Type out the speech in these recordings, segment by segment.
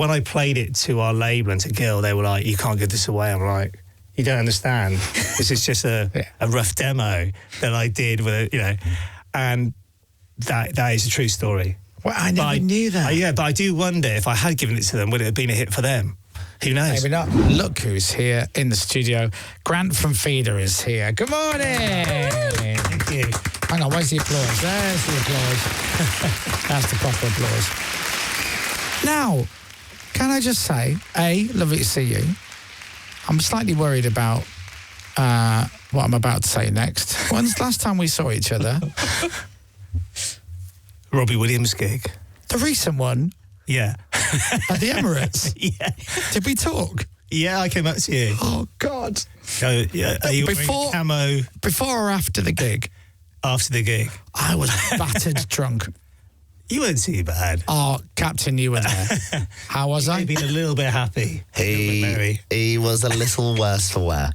when I played it to our label and to Gil, they were like, "You can't give this away." I'm like, "You don't understand. This is just a rough demo that I did with, and that is a true story." Well, I never knew that. But I do wonder if I had given it to them, would it have been a hit for them? Who knows? Maybe not. Look who's here in the studio. Grant from Feeder is here. Good morning. Thank you. Hang on, where's the applause? There's the applause. That's the proper applause. Now, can I just say, lovely to see you. I'm slightly worried about what I'm about to say next. When's the last time we saw each other? Robbie Williams gig. The recent one? Yeah. At the Emirates? Yeah. Did we talk? Yeah, I came up to you. Oh, God. Are you wearing camo? Before or after the gig? After the gig. I was battered drunk. You weren't too bad. Oh, Captain, you were there. How was I? You've been a little bit happy. He was a little worse for wear.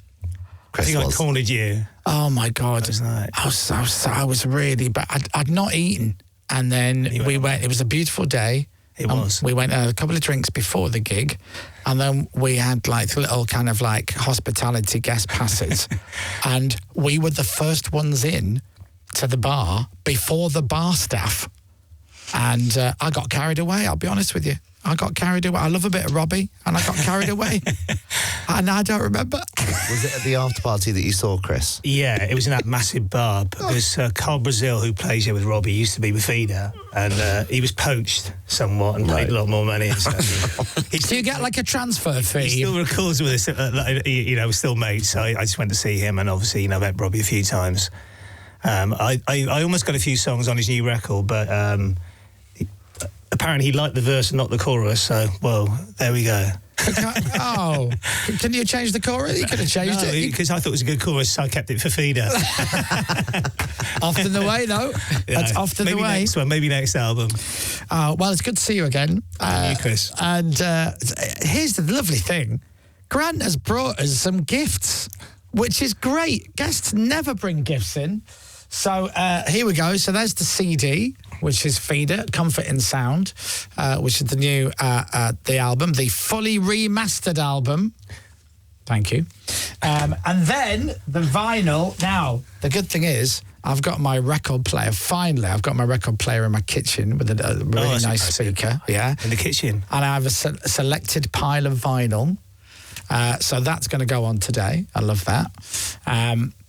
Chris I think was. I cornered you. Oh, my God. I was really bad. I'd not eaten. And then we went. It was a beautiful day. It was. We went a couple of drinks before the gig, and then we had like little kind of like hospitality guest passes, and we were the first ones in to the bar before the bar staff, and I got carried away. I'll be honest with you. I got carried away. I love a bit of Robbie, and I got carried away, and I don't remember. Was it at the after party that you saw Chris? Yeah, it was in that massive bar because Carl Brazil, who plays here with Robbie, used to be with Feeder, and he was poached somewhat and paid a lot more money. And stuff. Do you get like a transfer fee? He still records with us, we're still mates. So I just went to see him, and obviously, met Robbie a few times. I almost got a few songs on his new record, but apparently he liked the verse and not the chorus. So, well, there we go. Can you change the chorus? You could have changed it. Because I thought it was a good chorus, so I kept it for Feeder. Often the way, though. That's often the way. Maybe next album. Well, it's good to see you again. Thank you, Chris. And here's the lovely thing. Grant has brought us some gifts, which is great. Guests never bring gifts in. So here we go. So there's the CD, which is Feeder, Comfort in Sound, which is the new, the album, the fully remastered album. Thank you. And then the vinyl. Now, the good thing is, I've got my record player. Finally, I've got my record player in my kitchen with a really nice speaker. Yeah. In the kitchen. And I have a selected pile of vinyl. So that's going to go on today. I love that.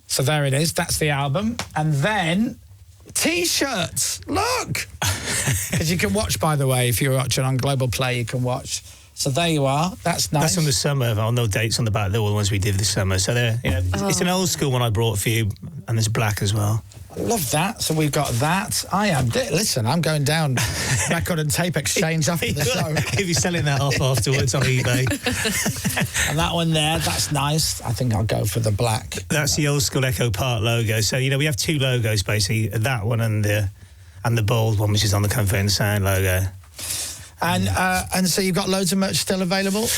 So there it is. That's the album. And then T-shirts. Look! Because you can watch, by the way, if you're watching on Global Play, you can watch. So there you are. That's nice. That's from the summer. Oh, no dates on the back. They're all the ones we did this summer. So it's an old school one I brought for you, and there's black as well. I love that. So we've got that. Listen, I'm going down record and tape exchange after the show. If you're selling that off afterwards on eBay. And that one there, that's nice. I think I'll go for the black. That's the old school Echo Park logo. So, we have two logos, basically. That one and the bold one, which is on the Comfort and Sound logo. And so you've got loads of merch still available?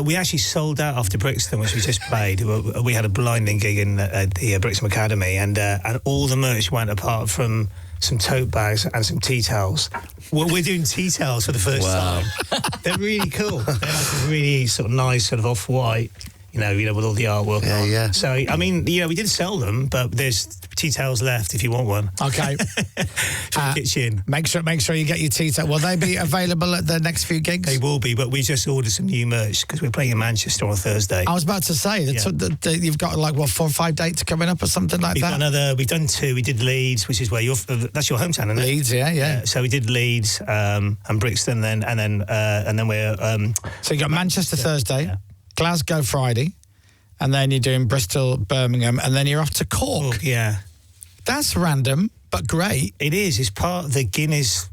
We actually sold out after Brixton, which we just played. We had a blinding gig in the Brixton Academy, and all the merch went apart from some tote bags and some tea towels. Well, we're doing tea towels for the first time. They're really cool. They're like really sort of nice, sort of off-white, with all the artwork on. Yeah. So, I mean, we did sell them, but there's tea towels left if you want one. Okay. Kitchen. Make sure you get your tea towel. Will they be available at the next few gigs? They will be, but we just ordered some new merch because we're playing in Manchester on Thursday. I was about to say, you've got 4 or 5 dates coming up or something like that? We've done 2. We did Leeds, which is where that's your hometown, isn't it? Leeds, yeah. So we did Leeds and Brixton, and then we're... so you got Manchester Thursday, Glasgow Friday, and then you're doing Bristol, Birmingham, and then you're off to Cork. Yeah. That's random, but great. It is. It's part of the Guinness...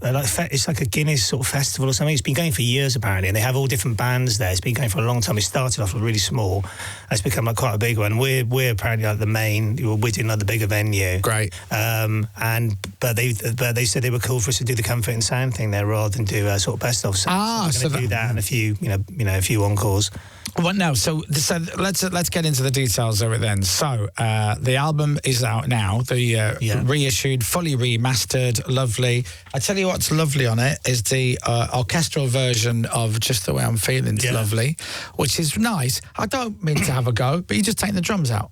it's like a Guinness sort of festival or something. It's been going for years, apparently, and they have all different bands there. It's been going for a long time. It started off really small, and it's become quite a big one. We're apparently like the main... We're doing the bigger venue. Great. But they said they were cool for us to do the Comfort and Sound thing there rather than do sort of best of. So we're going to do that and a few, a few encores. Well, no. So let's get into the details of it then. So the album is out now. The reissued, fully remastered, lovely. I tell you what's lovely on it is the orchestral version of Just the Way I'm Feeling's lovely, which is nice. I don't mean to have a go, but you just take the drums out.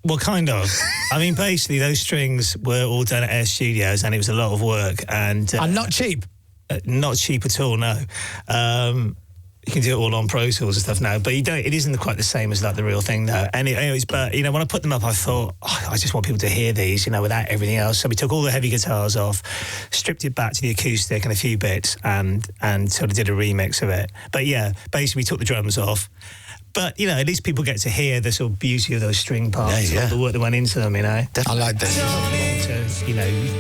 Well, kind of. I mean, basically, those strings were all done at Air Studios, and it was a lot of work. And not cheap. Not cheap at all, no. You can do it all on Pro Tools and stuff now, but it isn't quite the same as like the real thing though. Anyways, but when I put them up, I thought, I just want people to hear these, without everything else. So we took all the heavy guitars off, stripped it back to the acoustic and a few bits, and sort of did a remix of it. But yeah, basically we took the drums off. But, at least people get to hear the sort of beauty of those string parts, the work that went into them, Definitely. I like this.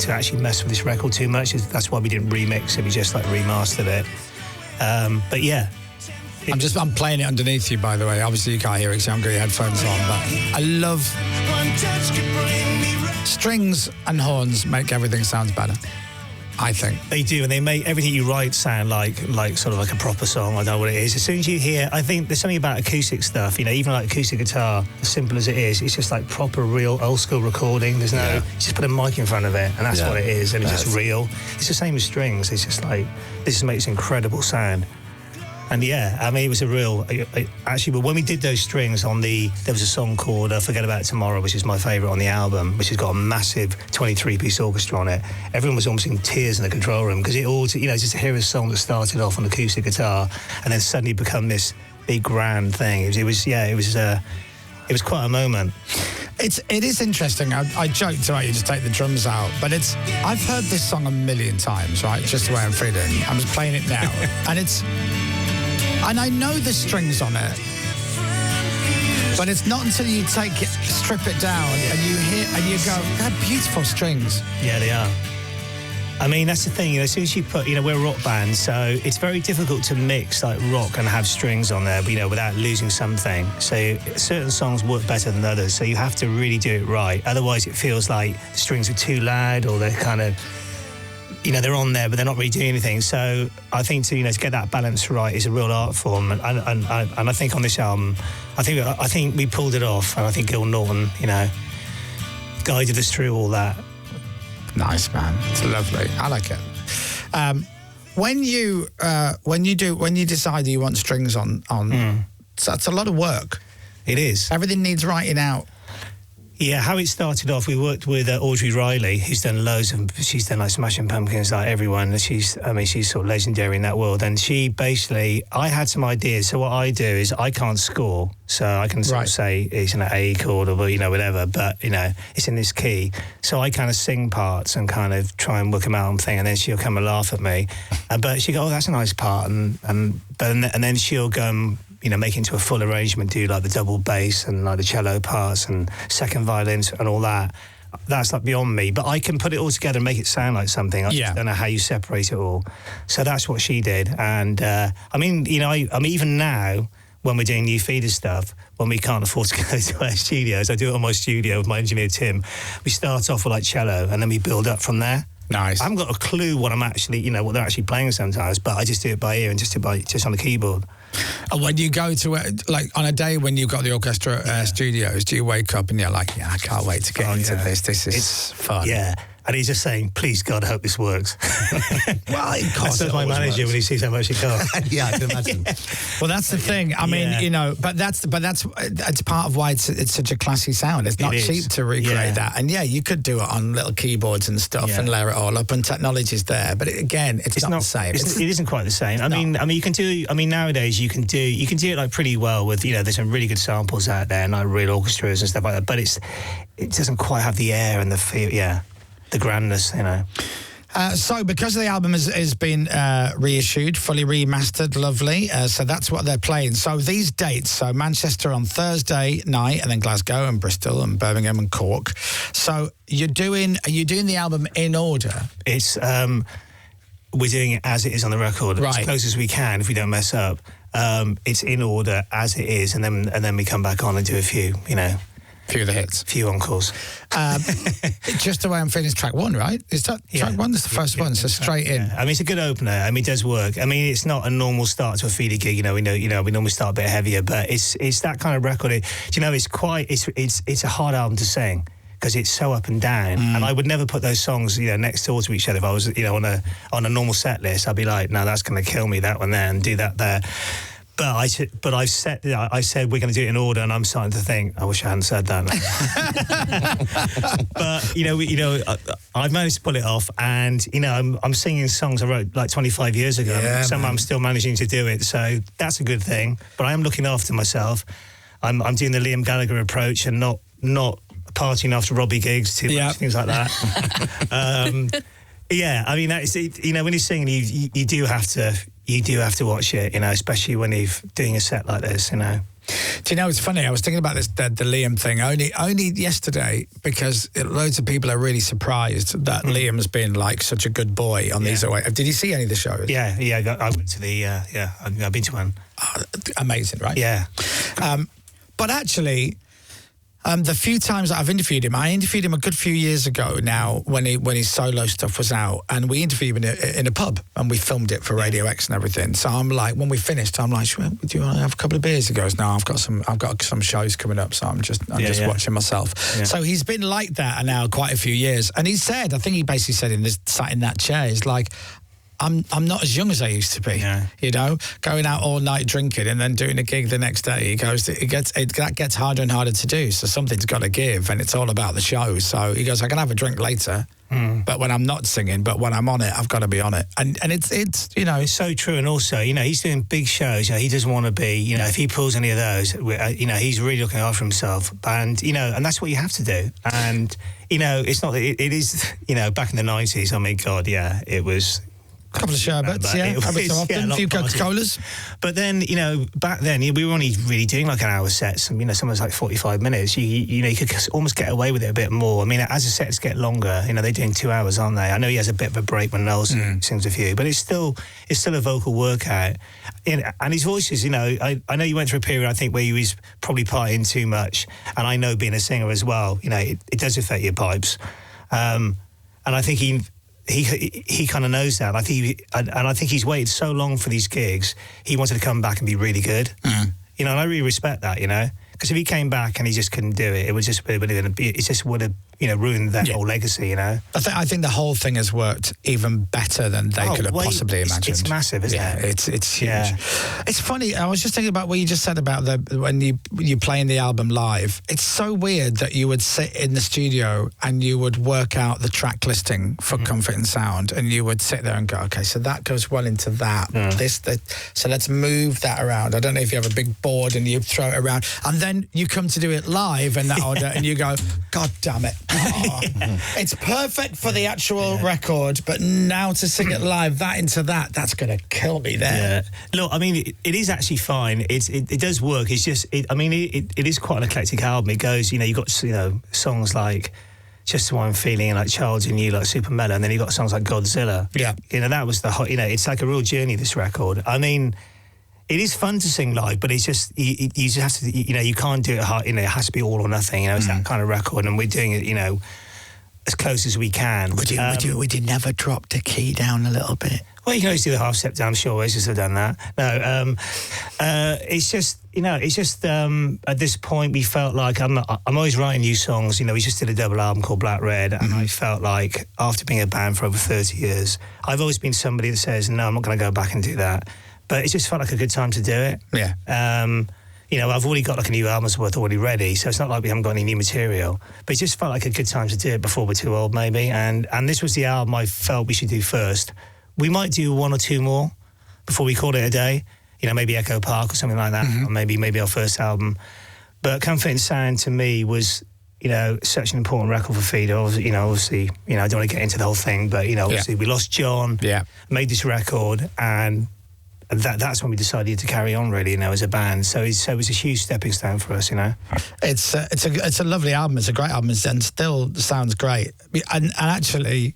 To actually mess with this record too much. That's why we didn't remix it, we just remastered it. But yeah. I'm playing it underneath you, by the way. Obviously, you can't hear it because you haven't got your headphones on, but I love strings and horns make everything sound better, I think. They do, and they make everything you write sound like sort of like a proper song. I don't know what it is. As soon as you hear, I think there's something about acoustic stuff, even like acoustic guitar, as simple as it is, it's just like proper, real, old school recording. There's no, you just put a mic in front of it, and that's what it is, and it's just real. It's the same as strings. It's just like, this just makes incredible sound. And it was a real... Actually, but when we did those strings there was a song called Forget About Tomorrow, which is my favourite on the album, which has got a massive 23-piece orchestra on it. Everyone was almost in tears in the control room, because it all, just to hear a song that started off on acoustic guitar and then suddenly become this big grand thing. It was quite a moment. It is interesting. I joked about you just take the drums out, but I've heard this song a million times, right? Just the Way I'm Feeling. I'm just playing it now. And I know the strings on it, but it's not until you strip it down and you hear and you go, they're beautiful strings. Yeah, they are. I mean, that's the thing, as soon as you put, we're a rock band, so it's very difficult to mix like rock and have strings on there, without losing something. So certain songs work better than others, so you have to really do it right. Otherwise, it feels like the strings are too loud, or they're kind of, they're on there, but they're not really doing anything. So I think to get that balance right is a real art form, and I think on this album, I think we pulled it off, and I think Gil Norton, guided us through all that. Nice, man. It's lovely. I like it. When you decide you want strings on, that's a lot of work. It is. Everything needs writing out. Yeah, how it started off, we worked with Audrey Riley, who's done she's done like Smashing Pumpkins, like everyone. She's sort of legendary in that world. And she basically, I had some ideas. So what I do is I can't score. So I can sort of say it's an A chord or, whatever, but, it's in this key. So I kind of sing parts and kind of try and work them out and thing. And then she'll come and laugh at me. But she'll go, oh, that's a nice part. And then she'll go and, make it into a full arrangement, do like the double bass and like the cello parts and second violins and all that. That's like beyond me, but I can put it all together and make it sound like something. I just don't know how you separate it all. So that's what she did. And even now, when we're doing new feeder stuff, when we can't afford to go to our studios, I do it on my studio with my engineer Tim. We start off with like cello and then we build up from there. Nice. I haven't got a clue what I'm actually, what they're actually playing sometimes, but I just do it by ear and just on the keyboard. And when you go to, on a day when you've got the orchestra studios, do you wake up and you're like, I can't wait to get into this. This is fun. Yeah. And he's just saying, please, God, I hope this works. Well, of course. That's my manager when he sees how much it costs. Yeah, I can imagine. Well, that's the thing. I mean, but that's part of why it's such a classy sound. It's not cheap to recreate that. And you could do it on little keyboards and stuff and layer it all up, and technology's there. But again, it's not the same. It isn't quite the same. I mean, you can do. I mean, nowadays you can do it like pretty well with. There's some really good samples out there and like real orchestras and stuff like that. But it doesn't quite have the air and the feel. Yeah. The grandness, So because the album has been reissued, fully remastered, lovely. So that's what they're playing. So these dates, so Manchester on Thursday night, and then Glasgow and Bristol and Birmingham and Cork. So are you doing the album in order? It's we're doing it as it is on the record, as close as we can if we don't mess up. It's in order as it is, and then we come back on and do a few, Few of the hits. Few encores. Just the Way I'm Feeling is track 1, right? Is that track 1? That's the first one, so straight in. Yeah. I mean, it's a good opener. I mean, it does work. I mean, it's not a normal start to a feeder gig. We normally start a bit heavier, but it's that kind of record. It's a hard album to sing because it's so up and down. And I would never put those songs, next door to each other. If I was, on a normal set list, I'd be like, no, that's going to kill me, that one there, and do that there. But I said we're going to do it in order, and I'm starting to think I wish I hadn't said that. But I've managed to pull it off, and I'm singing songs I wrote like 25 years ago. Yeah, Some I'm still managing to do it, so that's a good thing. But I am looking after myself. I'm doing the Liam Gallagher approach and not partying after Robbie gigs too much, things like that. Yeah, I mean that's when you're singing, you do have to watch it, especially when you're doing a set like this, Do you know, it's funny, I was thinking about this, the Liam thing, only yesterday, because loads of people are really surprised that Liam's been like such a good boy on these away. Did you see any of the shows? Yeah, I went to the, I've been to one. Oh, amazing, right? Yeah. But actually, the few times that I've interviewed him, I interviewed him a good few years ago now when his solo stuff was out, and we interviewed him in a pub and we filmed it for Radio X and everything. So I'm like, when we finished, I'm like, do you want to have a couple of beers? He goes, no, I've got some shows coming up, so I'm just watching myself. Yeah. So he's been like that now quite a few years, and he said, I think he basically said sat in that chair, he's like, I'm not as young as I used to be, going out all night drinking and then doing a gig the next day. He goes, that gets harder and harder to do, so something's got to give, and it's all about the show. So he goes, I can have a drink later, but when I'm not singing, but when I'm on it, I've got to be on it. And it's it's so true. And also, he's doing big shows. He doesn't want to be, if he pulls any of those, he's really looking after himself. And, and that's what you have to do. And, it's not, it is, back in the 90s, I mean, God, yeah, it was... A couple of sherbets, every so often, a few Coca-Colas. But then, back then, we were only really doing like an hour sets, and, sometimes like 45 minutes. You could almost get away with it a bit more. I mean, as the sets get longer, they're doing 2 hours, aren't they? I know he has a bit of a break when Noel sings a few, but it's still a vocal workout. And his voice is, I know you went through a period, I think, where he was probably partying too much, and I know being a singer as well, it does affect your pipes. And I think he kind of knows that. I think he's waited so long for these gigs. He wanted to come back and be really good. And I really respect that. Because if he came back and he just couldn't do it, it would have ruined that whole legacy. I think the whole thing has worked even better than they could have possibly imagined. It's massive, isn't it? It's huge. Yeah. It's funny. I was just thinking about what you just said about when you playing the album live. It's so weird that you would sit in the studio and you would work out the track listing for Comfort and Sound, and you would sit there and go, okay, so that goes well into that. So let's move that around. I don't know if you have a big board and you throw it around, and then you come to do it live in that order, and you go, God damn it. Oh, it's perfect for the actual record, but now to sing it live, that's going to kill me there. Yeah. Look, I mean, it is actually fine. It does work. It's just, it is quite an eclectic album. It goes, you've got, songs like Just the Way I'm Feeling, like Child's in You, like Super Mellow, and then you've got songs like Godzilla. Yeah. That was the hot, it's like a real journey, this record. I mean, it is fun to sing live, but it's just you just have to, you can't do it hard. It has to be all or nothing. It's that kind of record, and we're doing it, as close as we can. Would you never drop the key down a little bit? Well, you can always do the half step down. Sure, Oasis have done that. No, it's just at this point we felt like I'm always writing new songs. We just did a double album called Black Red, and I felt like after being a band for over 30 years, I've always been somebody that says, no, I'm not going to go back and do that. But it just felt like a good time to do it. Yeah. I've already got like a new album's worth already ready, so it's not like we haven't got any new material. But it just felt like a good time to do it before we're too old, maybe. And this was the album I felt we should do first. We might do one or two more before we call it a day. Maybe Echo Park or something like that, or maybe our first album. But Comfort and Sound to me was, such an important record for Feeder. Obviously, I don't want to get into the whole thing, but obviously we lost John. Yeah. Made this record, and that's when we decided to carry on, really, as a band. So it was a huge stepping stone for us, It's a lovely album. It's a great album, and still sounds great. And actually,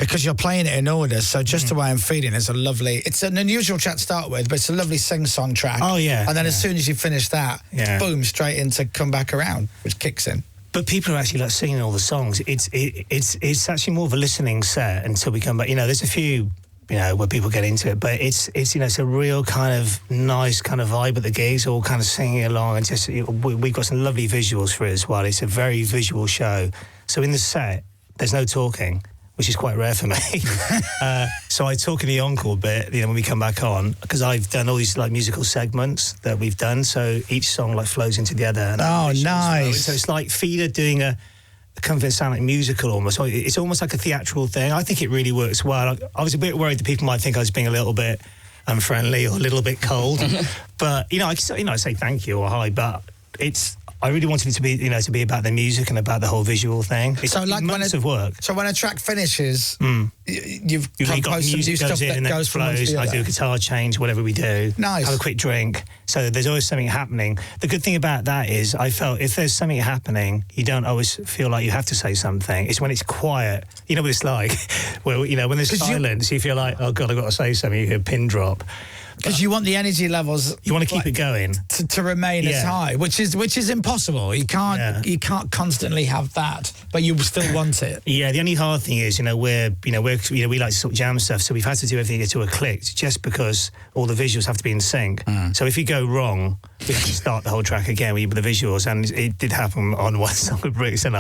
because you're playing it in order. So just the way I'm feeling is it's an unusual track to start with, but it's a lovely sing-song track. Oh, yeah. And then as soon as you finish that, boom, straight into Come Back Around, which kicks in. But people are actually like singing all the songs. It's actually more of a listening set until we come back. You know, there's a few, you know, where people get into it, but it's you know, it's a real kind of nice kind of vibe at the gigs, all kind of singing along, and just we've got some lovely visuals for it as well. It's a very visual show. So in the set, there's no talking, which is quite rare for me. So I talk in the encore bit, you know, when we come back on, because I've done all these like musical segments that we've done. So each song like flows into the other. And nice. So it's like Feeder doing a kind of sound like musical almost. So it's almost like a theatrical thing. I think it really works well. I was a bit worried that people might think I was being a little bit unfriendly or a little bit cold. But, you know, I say thank you or hi, but I really wanted it to be, you know, to be about the music and about the whole visual thing. It's so like months of work. So when a track finishes, you've got composed some music new stuff goes in, that goes from one to flows. the I other. do a guitar change, whatever we do. Nice. Have a quick drink. So there's always something happening. The good thing about that is I felt if there's something happening, you don't always feel like you have to say something. It's when it's quiet. You know what it's like? Where, you know, when there's silence, you feel like, oh God, I've got to say something. You hear a pin drop. Because you want the energy levels, you want to keep it going to remain as high, which is impossible. You can't constantly have that, but you still want it. Yeah, the only hard thing is, we like to sort of jam stuff, so we've had to do everything to a click, just because all the visuals have to be in sync. So if you go wrong, we have to start the whole track again with the visuals, and it did happen on one song with Bricks, and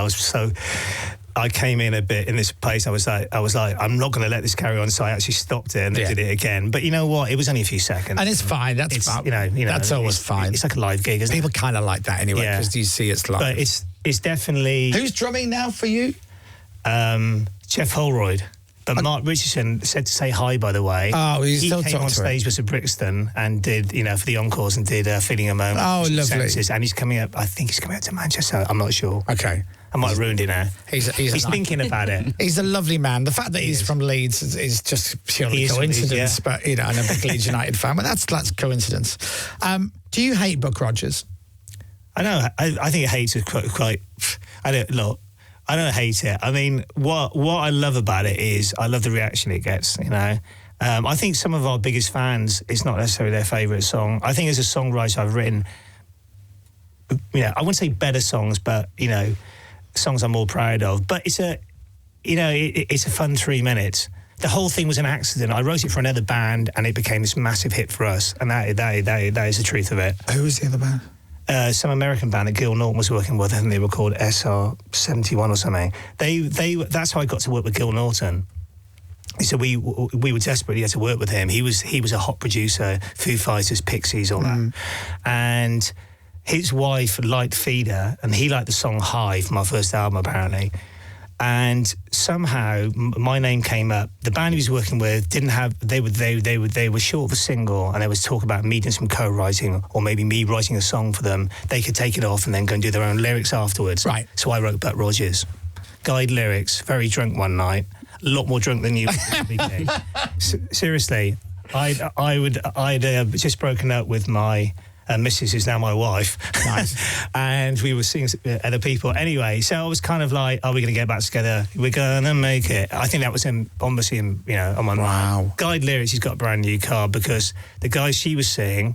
I came in a bit in this place. I was like, I'm not going to let this carry on. So I actually stopped it and then did it again. But you know what? It was only a few seconds, and it's fine. That's fine. You know, that's always fine. It's like a live gig, isn't it? People kind of like that anyway, because you see it's live. But it's definitely. Who's drumming now for you? Jeff Holroyd. But Mark Richardson said to say hi, by the way. Oh, he came on stage with Brixton and did, for the encores and did Feeling a Moment. Oh, lovely. Senses, and he's coming up, I think he's coming up to Manchester. I'm not sure. Okay. I might have ruined it now. He's thinking about it. He's a lovely man. The fact that he's from Leeds is just purely coincidence, but, and a big Leeds United fan. But that's coincidence. Do you hate Buck Rogers? I know. I think hate is quite... I don't hate it. I mean, what I love about it is I love the reaction it gets, I think some of our biggest fans, it's not necessarily their favourite song. I think as a songwriter, I've written, I wouldn't say better songs, but, songs I'm more proud of. But it's a fun 3 minutes. The whole thing was an accident. I wrote it for another band, and it became this massive hit for us. And that is the truth of it. Who was the other band? Some American band that Gil Norton was working with. I think they were called SR71 or something. That's how I got to work with Gil Norton. So we were desperately had to work with him. He was a hot producer, Foo Fighters, Pixies, all that. And his wife liked Feeder, and he liked the song High from our first album, apparently. And somehow my name came up. The band he was working with didn't have. They were short of a single, and there was talk about me doing some co-writing, or maybe me writing a song for them. They could take it off and then go and do their own lyrics afterwards. Right. So I wrote Buck Rogers, guide lyrics. Very drunk one night, a lot more drunk than you. Seriously, I'd just broken up with my. Mrs. is now my wife. Nice. And we were seeing other people. Anyway, so I was kind of like, are we going to get back together? We're going to make it. I think that was him, obviously, on my mind. Wow. Guide lyrics, he's got a brand new car because the guy she was seeing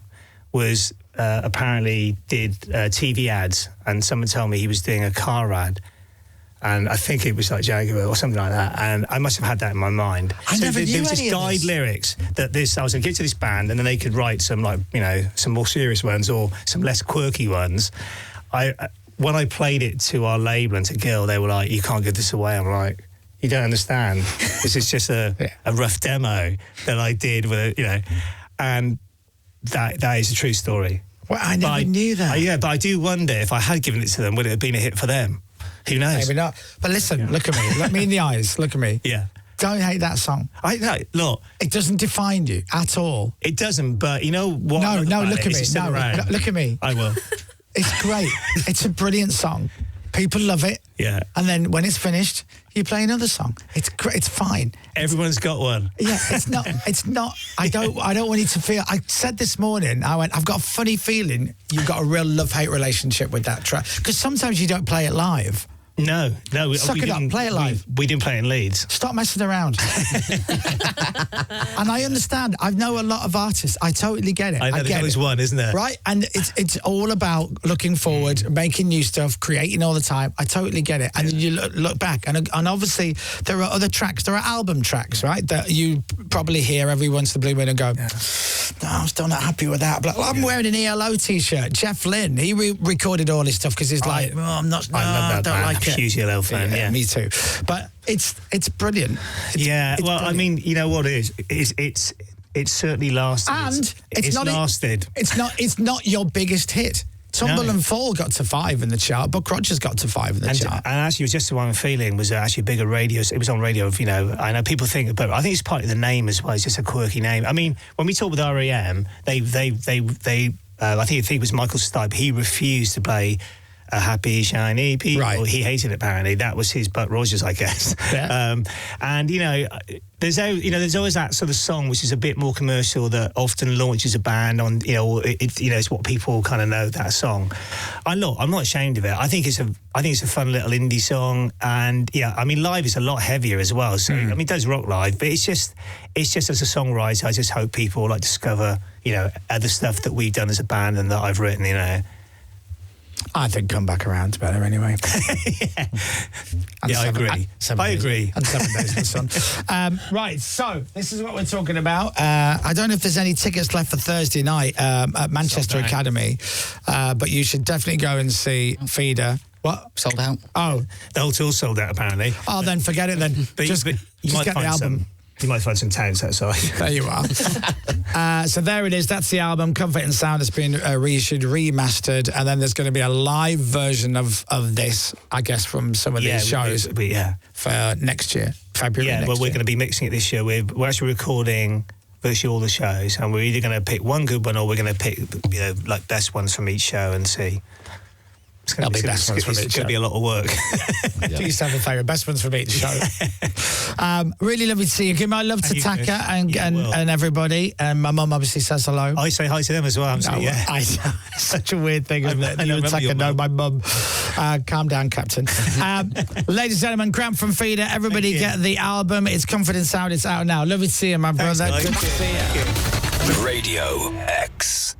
was apparently did TV ads, and someone told me he was doing a car ad. And I think it was like Jaguar or something like that. And I must have had that in my mind. There was this guide lyrics that I was going to give to this band, and then they could write some some more serious ones or some less quirky ones. When I played it to our label and to Gil, they were like, "You can't give this away." I'm like, "You don't understand. This is just a rough demo that I did with and that is a true story." Well, I never knew that. But I do wonder if I had given it to them, would it have been a hit for them? Who knows? Maybe not. But listen, look at me. Look me in the eyes. Look at me. Yeah. Don't hate that song. Look. It doesn't define you at all. It doesn't, but you know what? No, look at me. No, look at me. I will. It's great. It's a brilliant song. People love it. Yeah. And then when it's finished, you play another song. It's great. It's fine. Everyone's got one. Yeah, it's not. It's not. I don't want you to feel. I said this morning. I've got a funny feeling you've got a real love-hate relationship with that track, because sometimes you don't play it live. No. Suck it up, play it live. We didn't play it in Leeds. Stop messing around. And I understand. I know a lot of artists. I totally get it. I know, there's always one, isn't there? Right? And it's all about looking forward, making new stuff, creating all the time. I totally get it. And you look back, and obviously there are other tracks. There are album tracks, right, that you probably hear every once in a blue moon and go, no, I'm still not happy with that. But I'm wearing an ELO T-shirt. Jeff Lynne, he recorded all this stuff because he's like, I'm not, no, I love that I don't band. like it. Huge ELO fan, yeah. Me too. But it's brilliant. It's well, brilliant. I mean, you know what it is? It's certainly lasted. And it's not lasted. It's not your biggest hit. Tumble and Fall got to 5 in the chart. Buck Rogers got to 5 in the chart. And actually, Just the One Feeling was actually a bigger radio. It was on radio. You know, I know people think, but I think it's partly the name as well. It's just a quirky name. I mean, when we talk with REM, they I think it was Michael Stipe. He refused to play A Happy Shiny People. Right. He hated it, apparently. That was his Buck Rogers, I guess. Yeah. And there's always that sort of song which is a bit more commercial that often launches a band on. It's what people kind of know, that song. I'm not ashamed of it. I think it's a fun little indie song, and I mean, live is a lot heavier as well. So I mean, it does rock live, but it's just as a songwriter, I just hope people discover other stuff that we've done as a band and that I've written. I think Come Back Around's better anyway. I agree. I agree. And 7 Days in the Sun. Right, so this is what we're talking about. I don't know if there's any tickets left for Thursday night at Manchester Academy, but you should definitely go and see Feeder. What? Sold out. Oh. The whole tour sold out, apparently. Oh, then forget it then. But just you might get the find album. You might find some towns outside. There you are. So there it is. That's the album. Comfort and Sound has been reissued, remastered, and then there's going to be a live version of this, I guess, from some of these shows for next year, February next year. We're going to be mixing it this year. We're actually recording virtually all the shows, and we're either going to pick one good one or we're going to pick, best ones from each show and see. It's going to be a lot of work. Do yourself a favour. Best ones from each show. Really lovely to see you. Give my love to Taka and everybody. And my mum obviously says hello. I say hi to them as well. Such a weird thing, isn't it? You and Taka know my mum. Calm down, Captain. Ladies and gentlemen, Grant from Feeder. Everybody get the album. It's Comfort and Sound. It's out now. Lovely to see you, my brother. Good to see you. Radio X.